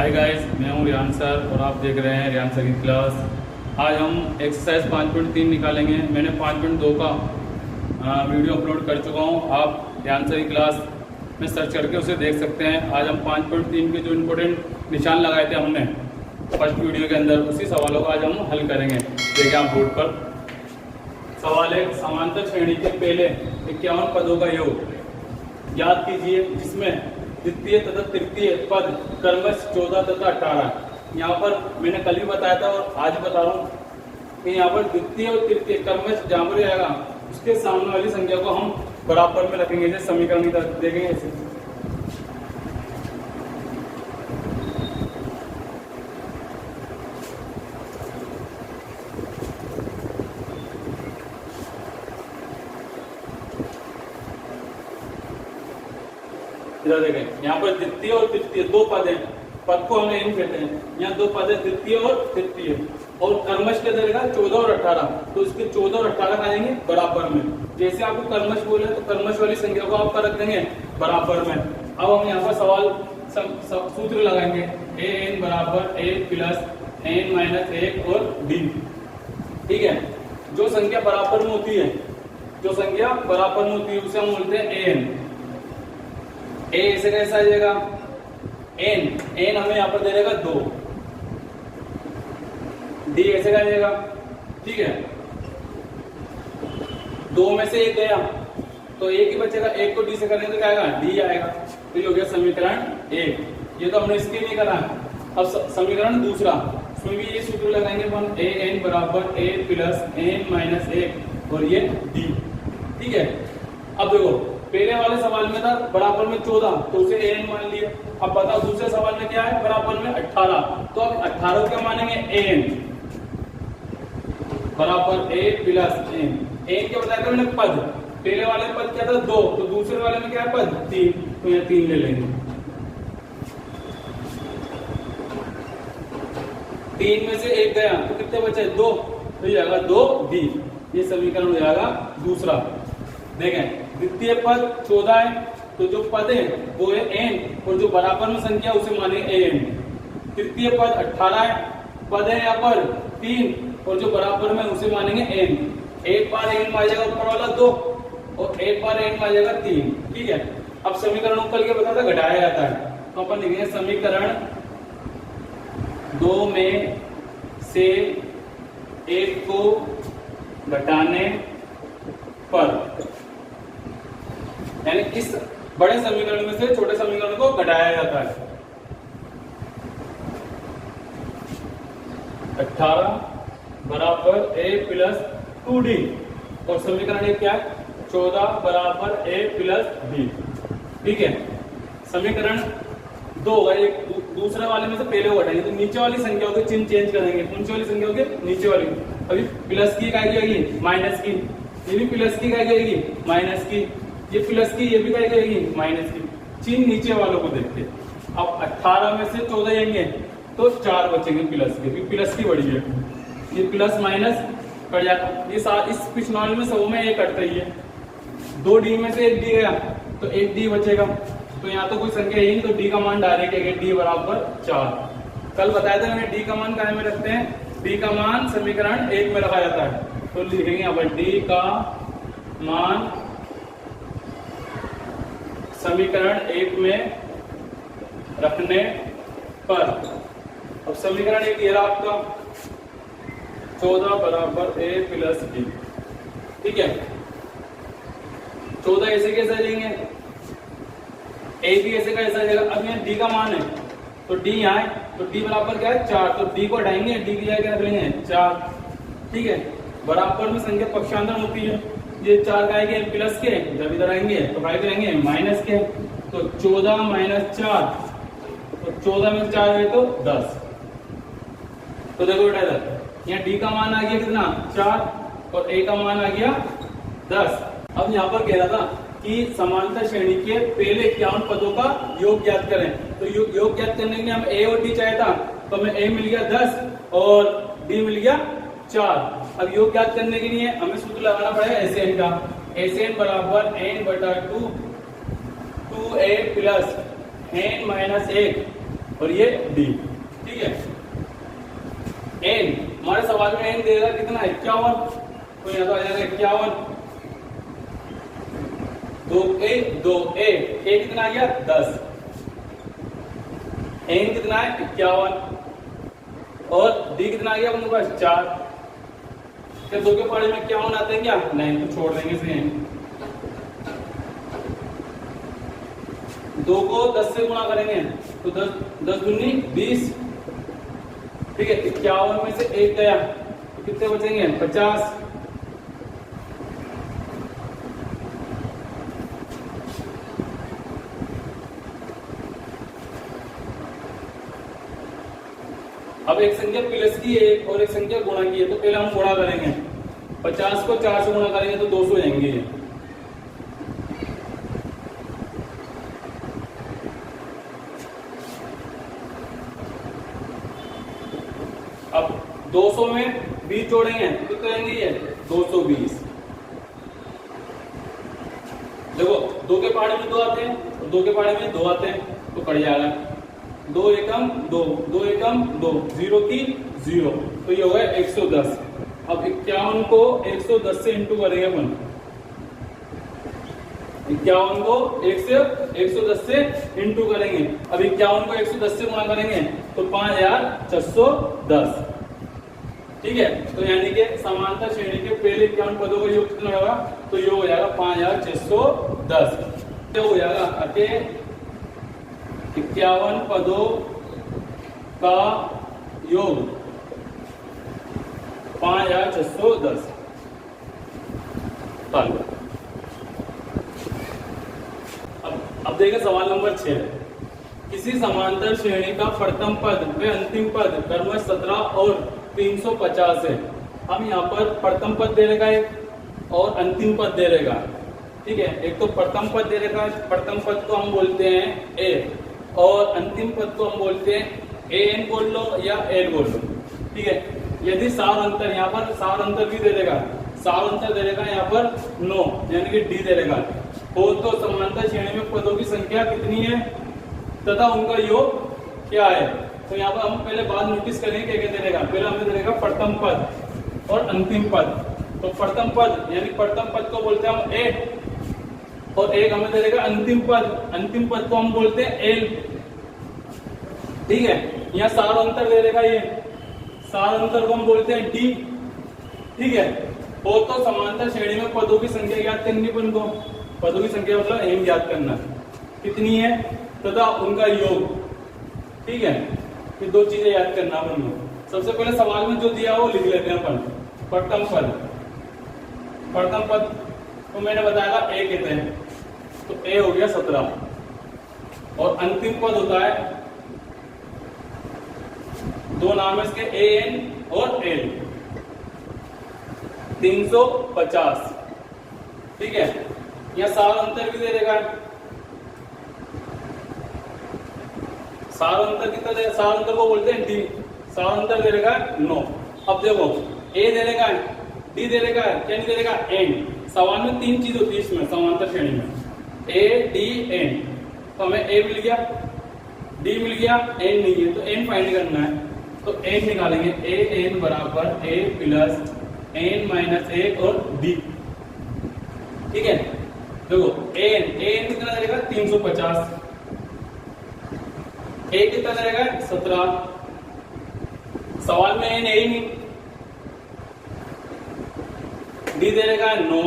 Hi guys, मैं हूं Riyan sir और आप देख रहे हैं रियान सर की क्लास। आज हम एक्सरसाइज 5.3 निकालेंगे। मैंने 5.2 का वीडियो अपलोड कर चुका हूं। आप रियान सर की क्लास में सर्च करके उसे देख सकते हैं। आज हम 5.3 के जो इम्पोर्टेंट निशान लगाए थे हमने फर्स्ट वीडियो के अंदर, उसी सवालों को आज हम हल करेंगे। देखिए आप बोर्ड पर सवाल है, समांतर श्रेणी के पहले 51 पदों का योग याद कीजिए, जिसमें द्वितीय तथा तृतीय पद क्रमश 14 तथा 18। यहाँ पर मैंने कल भी बताया था और आज बता रहा हूँ कि यहाँ पर द्वितीय और तृतीय क्रमश जहाँ पर आएगा उसके सामने वाली संख्या को हम बराबर में रखेंगे। जैसे समीकरण की तरफ देखेंगे ऐसे। इधर देखें, यहाँ पर द्वितीय और तृतीय दो पद हैं। पद को हमें इन कहते हैं। यहाँ दो पद है, द्वितीय और तृतीय, और क्रमश के देगा 14 और 18। तो इसके 14 और 18 का देंगे बराबर में। जैसे आपको क्रमश बोले तो क्रमश वाली संख्या को आप रख देंगे बराबर में। अब हम यहाँ पर सवाल सूत्र लगाएंगे। ए एन बराबर ए प्लस एन माइनस 1 और डी। ठीक है, जो संख्या बराबर में होती है, जो संख्या बराबर में होती है उसे हम बोलते हैं ए एन। ए ऐसे कैसा आ जाएगा, एन एन हमें यहाँ पर दे देगा 2। डी ऐसे का जाएगा। ठीक है, 2 में से 1 गया तो 1 ही बचेगा। 1 को डी से करेंगे तो क्या आएगा, डी आएगा। तो ये हो गया समीकरण 1। ये तो हमने इसके लिए करा। अब समीकरण दूसरा, उसमें भी ये सूत्र लगाएंगे अपन। ए एन बराबर ए प्लस एन माइनस 1 और ये डी। ठीक है, अब देखो पहले वाले सवाल में था बराबर में 14, तो उसे एन मान लिया। अब बताओ दूसरे सवाल में क्या है, बराबर में 18। तो अब 18 क्या मानेंगे, एन बराबर ए प्लस एन। एन क्या बताया था मैंने, पद। पहले वाले में पद क्या था 2, तो दूसरे वाले में क्या है पद 3। तो यहाँ 3 ले लेंगे। 3 में से 1 गया तो कितने बचे 2। तो ये आएगा 2 डी। ये समीकरण हो जाएगा दूसरा। देखें द्वितीय पद 14 है, तो जो पद है वो है एन, और जो बराबर में संख्या उसे माने एन। तृतीय पद 18 है, पद है यहाँ पर 3, और जो बराबर में उसे मानेंगे एन। एक बार एन में आ जाएगा ऊपर वाला 2, और एक बार एन में आ जाएगा 3। ठीक है, अब समीकरण ऊपर के बताया था घटाया जाता है, तो अपन लिखेंगे समीकरण 2 में से 1 को घटाने पर, यानी इस बड़े समीकरण में से छोटे समीकरण को घटाया जाता है। 18 बराबर ए प्लस 2डी, और समीकरण एक क्या है 14 बराबर ए प्लस बी। ठीक है, समीकरण 2 होगा। एक दूसरे वाले में से पहले को घटाएंगे, तो नीचे वाली संख्या के चिन्ह चेंज करेंगे। कौन सी वाली संख्या होगी, नीचे वाली। अभी प्लस की क्या जाएगी, माइनस की। ये भी प्लस की क्या जाएगी, माइनस की। ये प्लस की, ये भी क्या जाएगी, माइनस की। चिन्ह नीचे वालों को देखते। अब 18 में से 14 जाएंगे तो 4 बचेंगे प्लस के, क्योंकि प्लस की बड़ी है। ये प्लस माइनस कट जाता। ये इस पिछले में सब में 1 कटता ही है। 2 डी में से 1 डी गया तो 1 डी बचेगा। तो यहाँ तो कोई संख्या ही नहीं, तो डी का मान डायरेक्ट है, डी बराबर 4। कल बताया था मैंने डी का मान कहाँ में रखते हैं, डी का मान समीकरण 1 में रखा जाता है। तो लिखेंगे यहाँ पर डी का मान समीकरण 1 में रखने पर। अब समीकरण 1 ये रहा आपका 14 बराबर ए प्लस डी। ठीक है, 14 ऐसे कैसे जाएंगे, ए भी ऐसे का ऐसा जाएगा। अब यहाँ डी का मान है तो डी यहाँ है, तो डी बराबर क्या है 4। तो डी को हटाएंगे, डी की जगह रख लेंगे 4। ठीक है, बराबर में संख्या पक्षांतर होती है। ये 4 का आएंगे प्लस के, जब इधर आएंगे तो 5 रहेंगे माइनस के। तो 14 माइनस 4, तो 14 में 4 है तो 10। तो देखो बेटा इधर यहाँ डी का मान आ गया कितना 4, और ए का मान आ गया 10। अब यहाँ पर कह रहा था कि समांतर श्रेणी के पहले 51 पदों का योग ज्ञात करें। तो योग ज्ञात करने के लिए हम ए और डी चाहे था, तो हमें ए मिल गया 10 और डी मिल गया 4। अब योग ज्ञात करने के लिए हमें सूत्र लगाना पड़ेगा एस एन का। एस एन बराबर एन बटा 2 2a प्लस एन माइनस 1 और ये डी। ठीक है, एन हमारे सवाल में एन देगा कितना 51, तो यहाँ तो आ जाएगा 51। 2a कितना आ गया 10, एन कितना है 51 और डी कितना आ गया अपने पास 4। क्या 2 के पहाड़े में 51 आते हैं क्या? नहीं, तो छोड़ देंगे इसे। 2 को 10 से गुणा करेंगे तो 10 दूनी 20। ठीक है, 51 में से 1 गया तो कितने बचेंगे 50। अब एक संख्या प्लस की है और एक संख्या गुणा की है, तो पहले हम गुणा करेंगे। 50 को 4 से गुणा करेंगे तो 200 जाएंगे। अब 200 में 20 जोड़ेंगे तो कितने आएंगे ये 220। देखो 2 के पहाड़े में 2 आते हैं और 2 के पहाड़े में 2 आते हैं, तो कट जाएगा। 2 एकम 2, 2 एकम 2, 0 की 0, तो ये होगा 110। अब 51 को 110 से इंटू करेंगे अपन। 51 को 110 से इंटू करेंगे। अब 51 को 110 से गुणा करेंगे तो 5610। ठीक है, तो यानी कि समांतर श्रेणी के पहले 51 पदों का योग कितना होगा? तो योग हो जाएगा 5610। तो हो जाएगा 51 पदों का योग 5610। अब देखिए सवाल नंबर 6। किसी समांतर श्रेणी का प्रथम पद व अंतिम पद क्रमश 17 और 350 है। हम यहाँ पर प्रथम पद दे रहेगा है और अंतिम पद दे रहेगा। ठीक है, एक तो प्रथम पद दे रहेगा, प्रथम पद को हम बोलते हैं ए और अंतिम पद को हम बोलते हैं ए एन बोल लो या एल बोल लो। ठीक है, यदि सार अंतर, यहाँ पर सार अंतर भी दे देगा, सार अंतर दे देगा यहाँ पर 9 यानी कि डी दे देगा। हो तो समांतर श्रेणी में पदों की संख्या कितनी है तथा उनका योग क्या है। तो यहाँ पर हम पहले बात नोटिस करेंगे क्या क्या दे देगा। पहले हमें दे देगा प्रथम पद और अंतिम पद। तो प्रथम पद यानी प्रथम पद को बोलते हैं हम ए और एक हमें दे देगा अंतिम पद। अंतिम पद को हम बोलते हैं एल। ठीक है, यहाँ सार अंतर दे देगा, ये सार अंतर को हम बोलते हैं डी। ठीक है, हो तो समांतर श्रेणी में पदों की संख्या याद करनी अपन को। पदों की संख्या मतलब एम याद करना कितनी है तथा उनका योग। ठीक है, ये 2 चीजें याद करना अपन को। सबसे पहले सवाल में जो दिया वो लिख लेते हैं अपन। प्रथम पद, प्रथम पद तो मैंने बताया ए कहते हैं, तो ए हो गया 17 और अंतिम पद होता है 2 नाम है इसके ए एन और एल 350। ठीक है, यह सार अंतर भी दे देगा। सार अंतर कितना दे, सार अंतर को बोलते हैं डी। सार अंतर दे देगा 9। अब देखो ए दे देगा, डी दे देगा, क्या नहीं दे देगा एन। सवाल में 3 चीज होती है इसमें समांतर श्रेणी में, ए डी एन। तो हमें ए मिल गया, डी मिल गया, एन नहीं है, तो एन फाइंड करना है। तो एन निकालेंगे, ए एन बराबर ए प्लस एन माइनस 1 और डी। ठीक है, देखो एन कितना रहेगा 350, ए कितना रहेगा 17। सवाल में एन है ही नहीं, डी दे देगा 9।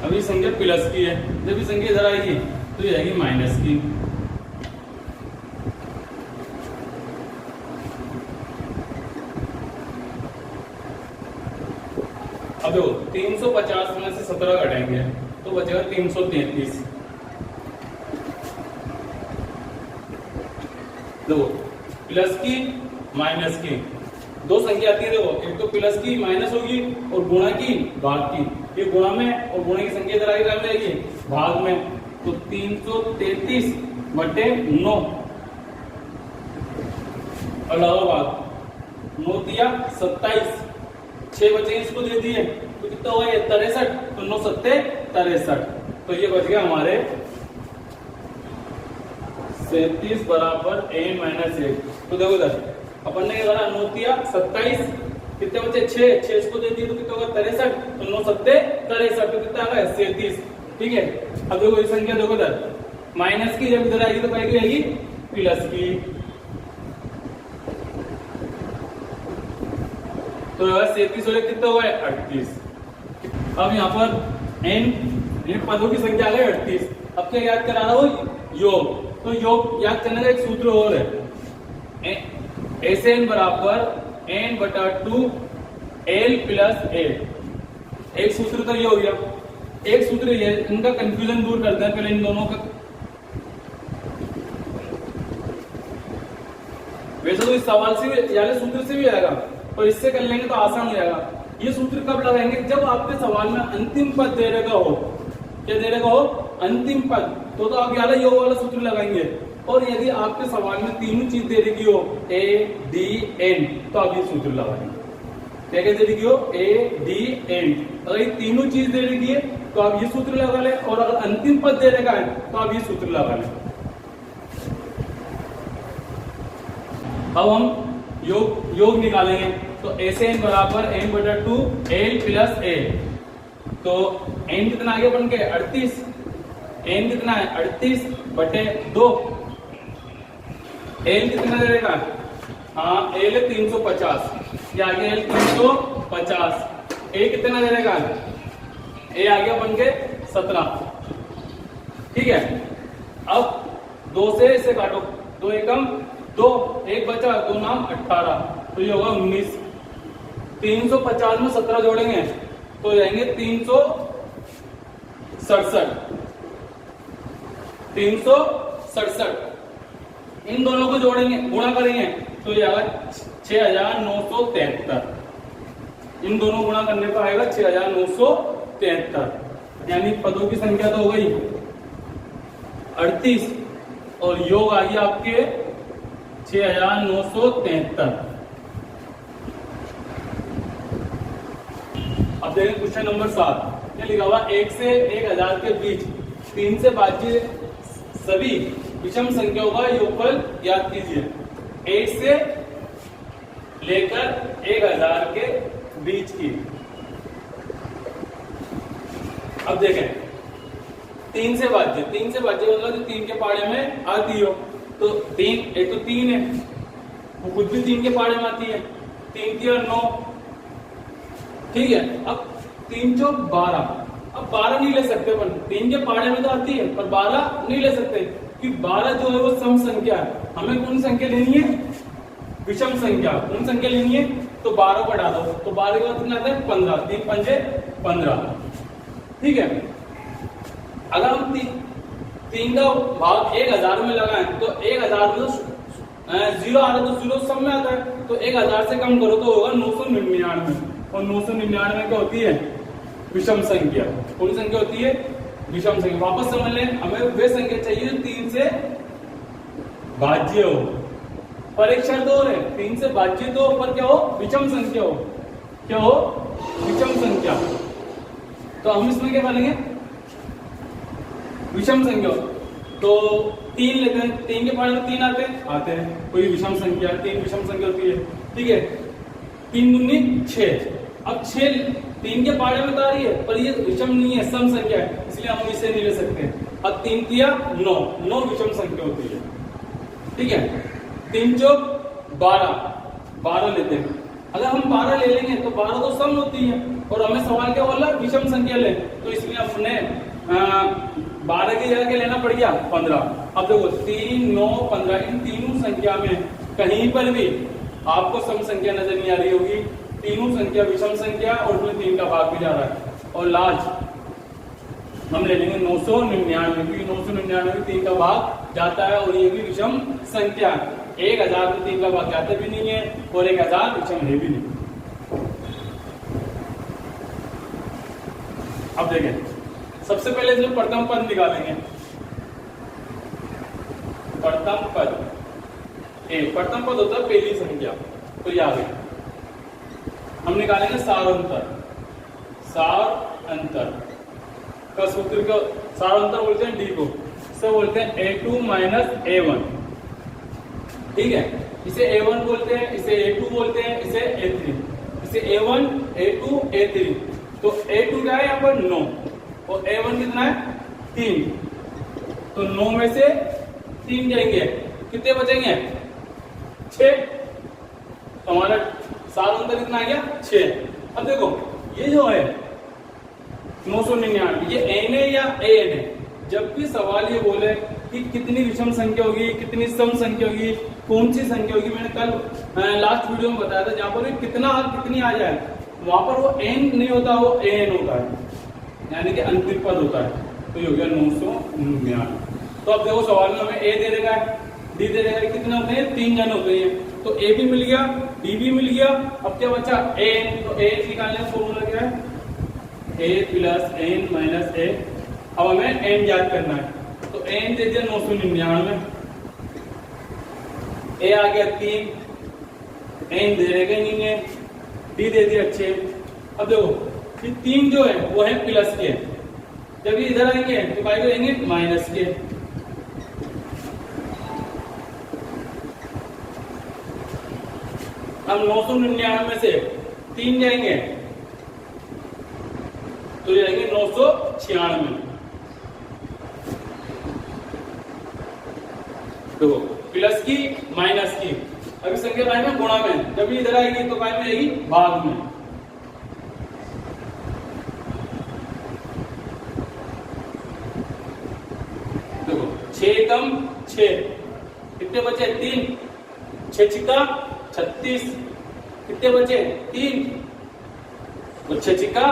अभी संख्या प्लस की है, जब भी संख्या इधर आएगी तो ये आएगी माइनस की। अब देखो 350 में से 17 घटाएंगे तो बचेगा 333। देखो प्लस की माइनस की 2 संख्या आती है। देखो एक तो प्लस की माइनस होगी और गुणा की भाग की। ये गुणा में और गुणा की संख्या इधर आगे कर जाएगी भाग में, तो 333/9 और लगाओ भाग 9 दिया 27, 6 बचे इसको दे दिए तो कितना हुआ ये 63। तो 9 7 63, तो ये बच गया हमारे 37 बराबर n माइनस 1। तो देखो इधर अपन ने क्या करा, 9 दिया 27, कितने बचे 6 इसको दे दिए तो कितना होगा 63, तो 9 सत्ते 63, तो कितना आ गया 37। ठीक है, अब देखो ये संख्या देखो इधर माइनस की जब इधर आएगी तो क्या आएगी प्लस की, तो 37 और कितना हुआ है 38। अब यहाँ पर n पदों की संख्या आ गई 38। अब क्या याद करा रहा हूँ, योग। तो योग याद करने का एक सूत्र और है, Sn बराबर n/2 l प्लस a। एक सूत्र तो ये हो गया, एक सूत्र ये, इनका कंफ्यूजन दूर करते हैं पहले इन दोनों का। वैसे तो इस सवाल से या सूत्र से भी आएगा, पर इससे कर लेंगे तो आसान हो जाएगा। ये सूत्र कब लगाएंगे, जब आपके सवाल में अंतिम पद दे रहेगा हो, क्या दे रहेगा हो अंतिम पद, तो आप यहाँ योग वाला सूत्र लगाएंगे। और यदि आपके सवाल में तीनों चीज दे रही हो a d n, तो आप ये सूत्र लगाएंगे। क्या क्या दे रही हो a d n, अगर ये तीनों चीज दे रही है तो आप ये सूत्र लगा लें, और अगर अंतिम पद दे रहेगा है तो आप ये सूत्र लगा लें। अब हम योग निकालेंगे, तो Sn बराबर n/2 l प्लस a। तो n कितना आगे बन के 38, n कितना है 38/2, l कितना दे रहेगा, हाँ l 350, ये आगे l 350, a कितना दे रहेगा, a आगे बन के 17। ठीक है, अब 2 से इसे काटो, 2 एकम 2, 1 बचा, 2 नाम 18, तो ये होगा 19। 350 में 17 जोड़ेंगे तो जाएंगे 367। इन दोनों को जोड़ेंगे, गुणा करेंगे तो ये आएगा 6973। इन दोनों गुणा करने पर आएगा 6973, यानी पदों की संख्या तो हो गई 38 और योग आ गया आपके 6973। अब देखें क्वेश्चन नंबर 7, क्या लिखा हुआ, 1 से 1000 के बीच 3 से भाज्य सभी विषम संख्याओं का योगफल ज्ञात कीजिए। 1 से लेकर 1000 के बीच की। अब देखें 3 से भाज्य मतलब 3 के पाड़े में आती हो, तो 3 एक तो 3 है, वो खुद भी 3 के पाड़े में आती है, 3 3 9। ठीक है, अब 3 चौक 12, अब 12 नहीं ले सकते अपन, 3 के पाड़े में तो आती है पर 12 नहीं ले सकते, क्योंकि 12 जो है वो सम संख्या है। हमें कौन संख्या लेनी है, विषम संख्या। कौन संख्या लेनी है, तो 12 बढ़ा दो, तो 12 के बाद कितना आता है 15, 3 पंजे 15। ठीक है, अगर हम 3 का भाग 1000 में लगाएं तो 1000 में तो 0 आ रहा है, तो 0 सब में आता है, तो 1000 से कम करो तो होगा 999, और 999 क्या होती है, विषम संख्या। कौन संख्या होती है, विषम संख्या। वापस समझ लें, हमें वे संख्या चाहिए जो 3 से भाज्य हो। परीक्षा तो हो रहे 3 से भाज्य तो, पर क्या हो, विषम संख्या हो। क्या हो, विषम संख्या। तो हम इसमें क्या बनेंगे, विषम संख्या। तो 3 लेते हैं, 3 के पाड़े में 3 आते हैं, कोई विषम संख्या, 3 विषम संख्या होती है। ठीक है, 3 दूनी 6, अब 6 3 के पाड़े में तो आ रही है, पर ये विषम नहीं है, सम संख्या है, इसलिए हम इसे नहीं ले सकते। अब 3 किया 9 विषम संख्या होती है। ठीक है, 3 चौक 12 लेते हैं। अगर हम 12 ले लेंगे तो 12 तो सम होती है, और हमें सवाल क्या बोला, विषम संख्या ले, तो इसलिए हमने 12 की जगह लेना पड़ गया 15। अब देखो 3 9 15, इन तीनों संख्या में कहीं पर भी आपको सम संख्या नजर नहीं आ रही होगी, तीनों संख्या विषम संख्या और उसमें 3 का भाग भी जा रहा है। और लास्ट हम ले लेंगे 999, क्योंकि 999 में 3 का भाग जाता है और ये भी विषम संख्या। 1000 में 3 का भाग जाता भी नहीं है और 1000 विषम है भी नहीं। अब देखें, सबसे पहले इसमें प्रथम पद निकालेंगे। प्रथम पद प्रथम पद होता है पहली संख्या, तो याद है हम निकालेंगे सार अंतर का सूत्र का। सार अंतर बोलते हैं डी को। इसे बोलते हैं A2 माइनस A1, ठीक है। इसे A1 बोलते हैं, इसे A2 बोलते हैं, इसे A3, इसे A1 A2 A3। तो A2 क्या है यहाँ पर 9 और A1 कितना है 3, तो 9 में से 3 जाएंगे, कितने बचेंगे 6, तो हमारा सार अंतर कितना आ गया 6। अब देखो ये जो है 999 ये एन है या एन है, जब भी सवाल ये बोले कि कितनी विषम संख्या होगी, कितनी सम संख्या होगी, कौन सी संख्या होगी, मैंने कल लास्ट वीडियो में बताया था, जहां पर कितना और कितनी आ जाए वहां पर वो एन नहीं होता, वो एन होता है, यानी कि अंतिम पद होता है। तो ये हो गया 999। तो अब देखो सवाल में हमें ए दे देगा, डी दे देगा, कितने होते हैं 3 जन होते हैं, तो ए भी मिल गया, डी भी मिल गया, अब क्या बचा एन, तो ए निकालने का फॉर्मूला क्या है ए प्लस एन माइनस ए। अब हमें एन ज्ञात करना है, तो एन दे दिया 999, ए आ गया 3, एन दे देगा नहीं है, डी दे दिया 6। अब देखो ये 3 जो है वो है प्लस के, जब ये इधर आएंगे तो काय करेंगे माइनस के। अब 999 में से 3 जाएंगे तो ये आएंगे 996। देखो प्लस की माइनस की, अभी संख्या काय में गुणा में, जब इधर आएगी तो काय में आएगी भाग में। देखो 6 कम 6, कितने बचे 3, 6 छिक्का 36, कितने बचे 3 और 6 छिक्का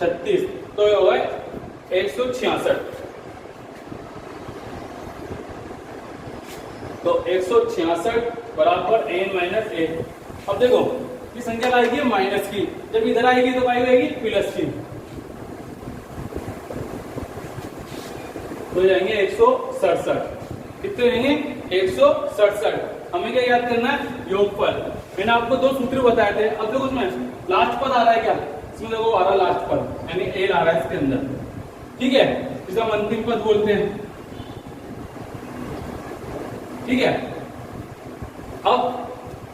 36, तो ये होगा 166। तो 166 बराबर एन माइनस ए। अब देखो ये संख्या आएगी माइनस की, जब इधर आएगी तो आएगी प्लस की, तो जाएंगे 167, कितने रहेंगे 167। हमें क्या याद करना है योगफल। मैंने आपको 2 सूत्र बताए थे, अब देखो उसमें लास्ट पद आ रहा है क्या, इसमें देखो आ रहा लास्ट पद यानी ए आ रहा है इसके अंदर, ठीक है, जिसे हम अंतिम पद बोलते हैं, ठीक है। अब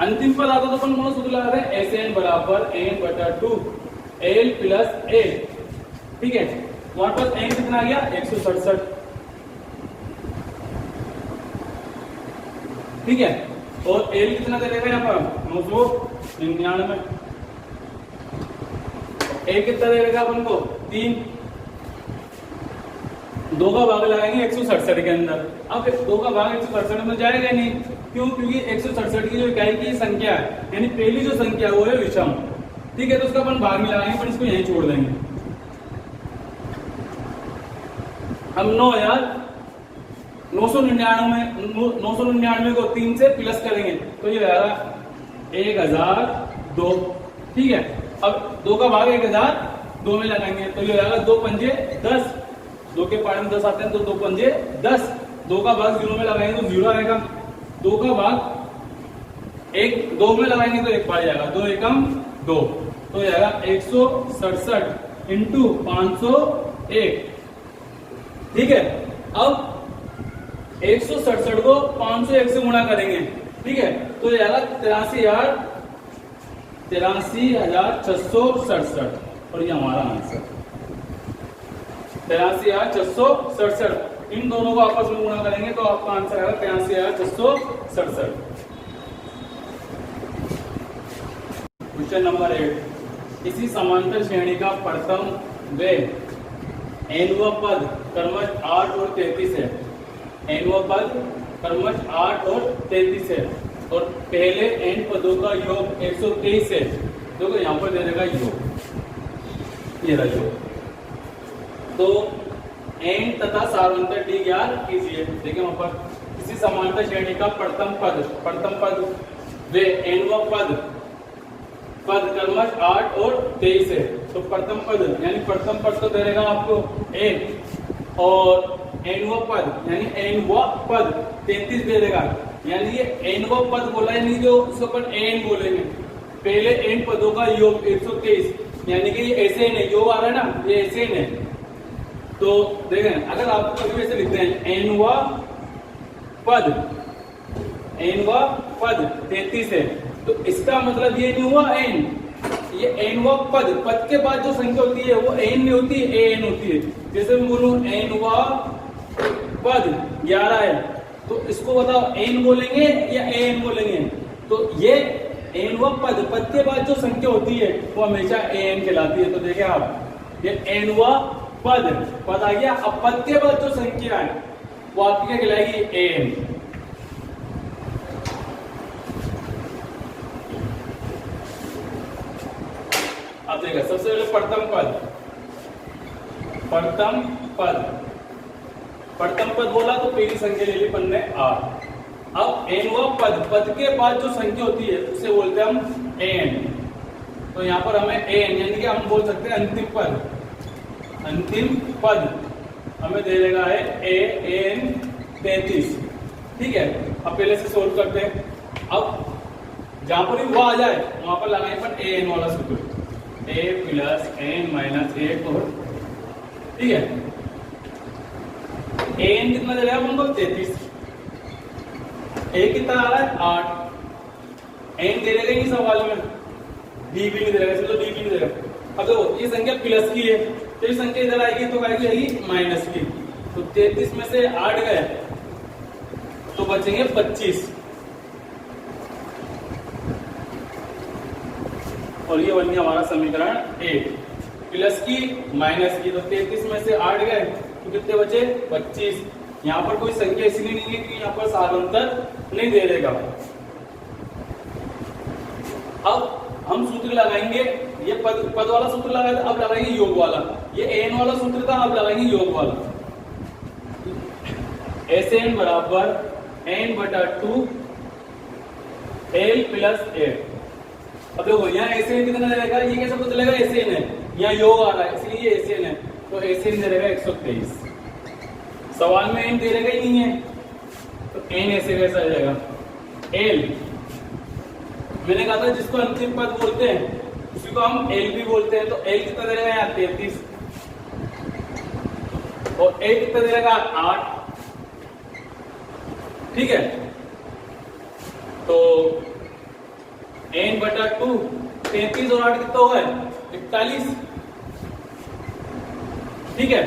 अंतिम पद आता तो अपन कौन सूत्र लगा रहे हैं एस एन बराबर एन बटा 2 एल प्लस ए, ठीक है। हमारे पास एन कितना आ गया 167, ठीक है, और एल कितना दे देगा यहाँ पर 999, ए कितना दे देगा अपन को 3, 2 का भाग लगाएंगे 167 के अंदर। अब 2 का भाग 167 में जाएगा नहीं, क्यों, क्योंकि 167 की जो इकाई की संख्या है यानी पहली जो संख्या वो है विषम, ठीक है, तो उसका अपन भाग में लगाएंगे, पर इसको यहीं छोड़ देंगे। हम 999 को 3 से प्लस करेंगे तो ये रहेगा 1002, ठीक है। अब 2 का भाग 1002 में लगाएंगे तो ये रहेगा 2 पंजे 10, 2 के पारे में 10 आते हैं तो 2 पंजे 10, 2 का भाग 0 में लगाएंगे तो 0 आएगा, 2 का भाग 2 में लगाएंगे तो 1 पार जाएगा, 2 एकम 2, तो जाएगा 167 इंटू 501, ठीक है। अब 167 को 501 से गुणा करेंगे, ठीक है, तो ये आएगा 83,667 और ये हमारा आंसर 83,667। इन दोनों को आपस में गुणा करेंगे तो आपका आंसर आएगा 83,667। क्वेश्चन नंबर 8, इसी समांतर श्रेणी का प्रथम व एनवा पद क्रमश 8 और 33 है, एनवा पद क्रमश 8 और 33 है, और पहले एन पदों का योग 123 है। देखो यहाँ पर दे देगा योग, ये रहा योग, तो एन तथा सारांतर डी ज्ञात कीजिए। देखिए वहां पर इसी समांतर श्रेणी का प्रथम पद वे एनवा पद क्रमश 8 और 23 है, तो प्रथम पद यानी प्रथम पद तो दे देगा आपको एन, और एनवा पद यानी एनवा पद 33 दे देगा, यानी ये एनवा पद बोला है नहीं, जो उसको अपन एन बोलेंगे, पहले एन पदों का योग 123, यानी कि ये ऐसे है, योग आ रहा है ना, ये ऐसे है, तो देखें, अगर आपको कभी ऐसे लिखते हैं एनवा पद 33 है, तो इसका मतलब ये नहीं हुआ एन, ये एनवा पद के बाद जो संख्या होती है वो एन नहीं होती, एन होती है। जैसे मैं बोलूं एनवा पद 11 है, तो इसको बताओ एन बोलेंगे या एन बोलेंगे? तो ये एनवा पद के बाद जो संख्या होती है वो हमेशा एन कहलाती है। तो देखें आप, ये एनवा पद आ गया। अब पद के बाद जो संख्या है वो आपकी क्या कहलाएगी? एन। अब देखिए, सबसे पहले प्रथम पद बोला तो पहली संख्या ले ली पन्ने 8। अब एनवा पद के बाद जो संख्या होती है उसे बोलते हैं हम एन। तो यहाँ पर हमें एन यानी कि हम बोल सकते हैं अंतिम पद हमें दे देगा है एन 33। ठीक है, अब पहले से सोल्व करते हैं। अब जहां पर भी वो आ जाए वहां पर लगाए पर एन वाला सूत्र, a प्लस एन माइनस 1 और ठीक है, एन कितना दे रहा है हमको? 33। ए कितना आ रहा है? 8। एन दे देगा नहीं सवाल में, डी भी नहीं दे देगा, तो डी भी नहीं देगा। अब देखो, ये संख्या प्लस की है, तो ये संख्या इधर आएगी तो आएगी माइनस की। तो 33 में से 8 गए तो बचेंगे 25, और ये बन गया हमारा समीकरण 1। प्लस की माइनस की, तो 33 में से 8 गए तो कितने बचे? 25। यहाँ पर कोई संख्या इसलिए नहीं है कि यहाँ पर साधारणतः नहीं दे देगा। अब हम सूत्र लगाएंगे, ये पद वाला सूत्र लगाए थे, अब लगाएंगे योग वाला। ये एन वाला सूत्र था, अब लगाएंगे योग वाला। एस एन बराबर एन बटा 2 एल प्लस 8। अब देखो, यहाँ एस एन कितना रहेगा? ये कैसे पता चलेगा? एस एन है, यहाँ योग आ रहा है इसलिए ये एस एन है, तो एस एन दे रहेगा 123। सवाल में एन दे रहेगा ही नहीं है, तो एन ऐसे कैसा आ जाएगा? एल, मैंने कहा था जिसको अंतिम पद बोलते हैं उसी को हम एल भी बोलते हैं। तो एल कितना दे रहेगा? यहाँ 33, और एल कितना दे रहेगा? 8। ठीक है, तो एन बटा 2, 33 और 8 कितना होगा? 41। ठीक है,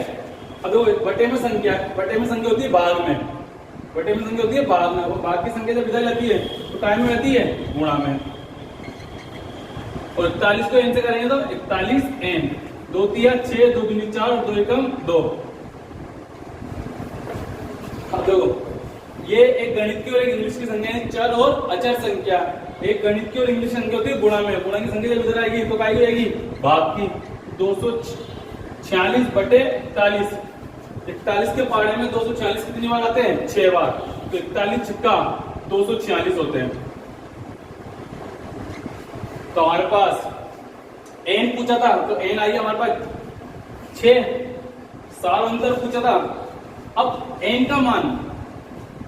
अब बटे में संख्या होती है भाग में, वो भाग की संख्या जब इधर जाती है तो काय में रहती है? गुणा में। और 41 को एन से करेंगे तो 41 एन, 2 3 6, 2 दूनी 4 और 2 एकम 2। अब देखो, ये एक गणित की और एक इंग्लिश की संख्या है, चर और अचर संख्या। एक गणित की और इंग्लिश संख्या होती है गुणा में, गुणा की संख्या जब इधर आएगी तो काय आएगी? भाग की। 246 बटे 41, 41 के पाड़े में 246 कितनी बार आते हैं? 6 बार, तो 41 छक्का 246 होते हैं। तो हमारे पास एन पूछा था, तो एन आई हमारे पास 6। साल अंतर पूछा था, अब एन का मान,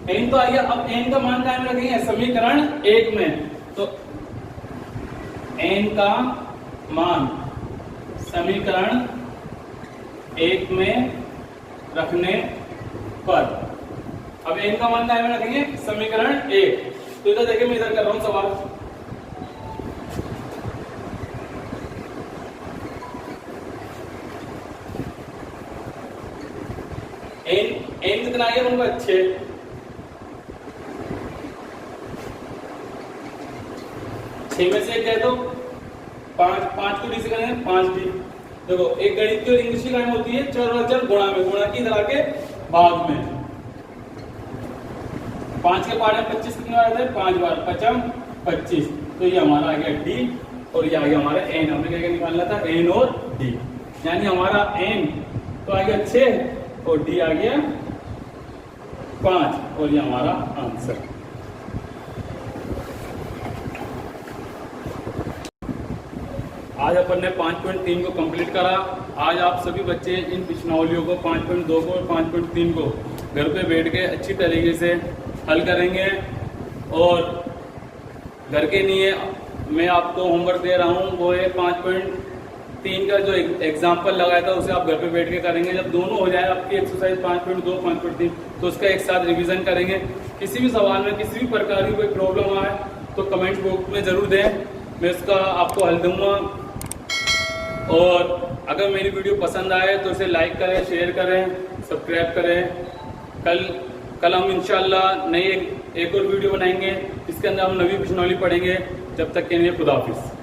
एन तो आ गया, अब एन का मान क्या रखेंगे? समीकरण 1 में। तो एन का मान समीकरण 1 में रखने पर, अब एन का मान क्या रखेंगे? समीकरण 1। तो इधर देखिए, मैं इधर कर रहा हूं सवाल। एन कितना आ गया उनका? 6। 6 में से 1 गए तो 5 को डी से करेंगे 5d। देखो, एक गणित की और इंग्लिश की काम होती है चर और अचर गुणा में, गुणा की इधर आके भाग में। 5 के पाड़े में 25 कितनी बार आता है? 5 बार, 5 25। तो ये हमारा आ गया डी और ये आ गया हमारा एन। हमने क्या निकालना था? एन और डी, यानी हमारा एन तो आ गया 6 और डी आ गया 5, और ये हमारा आंसर। आज अपन ने 5.3 को कंप्लीट करा। आज आप सभी बच्चे इन प्रश्नावलियों को 5.2 को और 5.3 को घर पे बैठ के अच्छी तरीके से हल करेंगे। और घर के लिए मैं आपको होमवर्क दे रहा हूँ, वो है 3 का जो एग्जाम्पल लगाया था उसे आप घर पे बैठ के करेंगे। जब दोनों हो जाए आपकी एक्सरसाइज 5.2 5.3 तो उसका एक साथ रिवीजन करेंगे। किसी भी सवाल में किसी भी प्रकार की कोई प्रॉब्लम आए तो कमेंट बॉक्स में ज़रूर दें, मैं उसका आपको हल दूंगा। और अगर मेरी वीडियो पसंद आए तो इसे लाइक करें, शेयर करें, सब्सक्राइब करें। कल हम इंशाल्लाह नई एक और वीडियो बनाएंगे, इसके अंदर हम नवी बिश्नौली पढ़ेंगे। जब तक के लिए खुदा हाफिज़।